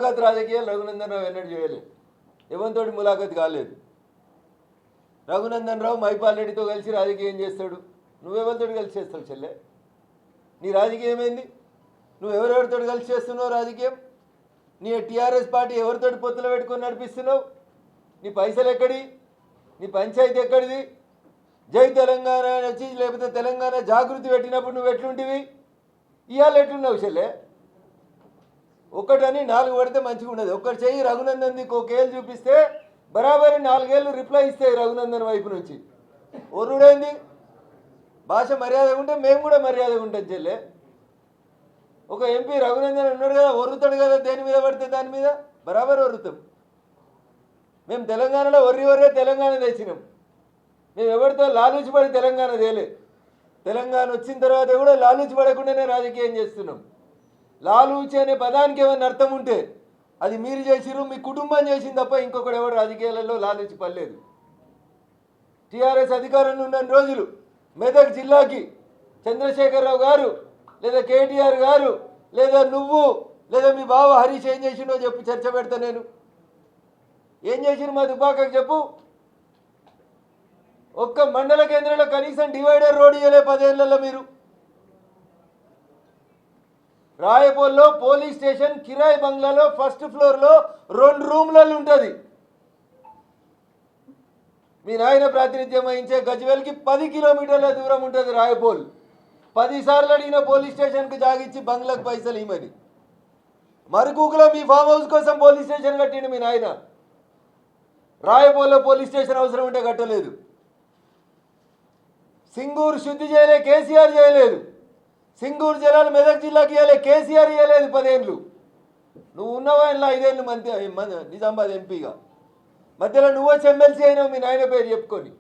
ములాఖాత్ రాజకీయాలు రఘునందన్ రావు ఎన్నడూ చేయలేదు, ఎవరితోటి ములాఖాత్ కాలేదు. రఘునందన్ రావు మైపాల్ రెడ్డితో కలిసి రాజకీయం చేస్తాడు, నువ్వెవరితో కలిసి చేస్తావు చెల్లె? నీ రాజకీయం ఏంది? నువ్వు ఎవరెవరితో కలిసి చేస్తున్నావు రాజకీయం? నీ టీఆర్ఎస్ పార్టీ ఎవరితో పొత్తులు పెట్టుకొని నడిపిస్తున్నావు? నీ పైసలు ఎక్కడి? నీ పంచాయతీ ఎక్కడిది? జై తెలంగాణ వచ్చి లేకపోతే తెలంగాణ జాగృతి పెట్టినప్పుడు నువ్వు ఎట్లుంటివి? ఇవాళ ఎట్లున్నావు చెల్లె? ఒక్కటని 4 పడితే మంచిగా ఉండదు. ఒక్కటి చెయ్యి రఘునందన్ది కోకేళ్ళు చూపిస్తే బరాబరి 4 ఏళ్ళు రిప్లై ఇస్తాయి రఘునందన్ వైపు నుంచి. ఒర్రుడైంది భాష మర్యాదగా ఉంటే మేము కూడా మర్యాదగా ఉంటాం చెల్లె. ఒక ఎంపీ రఘునందన్ ఉన్నాడు కదా, ఒర్రుతాడు కదా, దేని మీద పడితే దాని మీద బరాబర్ ఒర్రుతాం. మేము తెలంగాణలో ఒర్రే తెలంగాణ తెచ్చినాం. మేము ఎవరితో లాలూచి పడి తెలంగాణ తేలే. తెలంగాణ వచ్చిన తర్వాత కూడా లాలూచి పడకుండానే రాజకీయం చేస్తున్నాం. లాలూచి అనే పదానికి ఏమైనా అర్థం ఉంటే అది మీరు చేసిరు, మీ కుటుంబం చేసింది తప్ప ఇంకొకటి ఎవరు రాజకీయాలలో లాలూచి పడలేదు. టీఆర్ఎస్ అధికారంలో ఉన్న రోజులు మెదక్ జిల్లాకి చంద్రశేఖరరావు గారు లేదా కేటీఆర్ గారు లేదా నువ్వు లేదా మీ బావ హరీష్ ఏం చేసిండో చెప్పు, చర్చ పెడతా నేను. ఏం చేసిరు మా దుబ్బాకకు చెప్పు. ఒక్క మండల కేంద్రంలో కనీసం డివైడర్ రోడ్ ఇవ్వలే 10 ఏళ్లలో మీరు. రాయపోల్లో పోలీస్ స్టేషన్ కిరాయి బంగ్లాలో ఫస్ట్ ఫ్లోర్లో 2 రూమ్లలో ఉంటుంది. మీ నాయన ప్రాతినిధ్యం వహించే గజ్వేల్కి 10 కిలోమీటర్ల దూరం ఉంటుంది రాయపోల్. 10 సార్లు అడిగిన పోలీస్ స్టేషన్కి జాగిచ్చి బంగ్లాకు పైసలు ఇవ్వమని. మరుకూకులో మీ ఫామ్ హౌస్ కోసం పోలీస్ స్టేషన్ కట్టిండు మీ నాయన. రాయపోల్లో పోలీస్ స్టేషన్ అవసరం ఉంటే కట్టలేదు. సింగూరు శుద్ధి చేయలే, కేసీఆర్ చేయలేదు. సింగూరు జలాలు మెదక్ జిల్లాకి ఇవ్వలే, కేసీఆర్ ఇవ్వలేదు 10 ఏళ్ళు. నువ్వు ఉన్నవా ఇలా 5 ఏళ్ళు నిజామాబాద్ ఎంపీగా. మధ్యలో నువ్వు వచ్చి ఎమ్మెల్సీ అయినావు మీ నాయన పేరు చెప్పుకొని.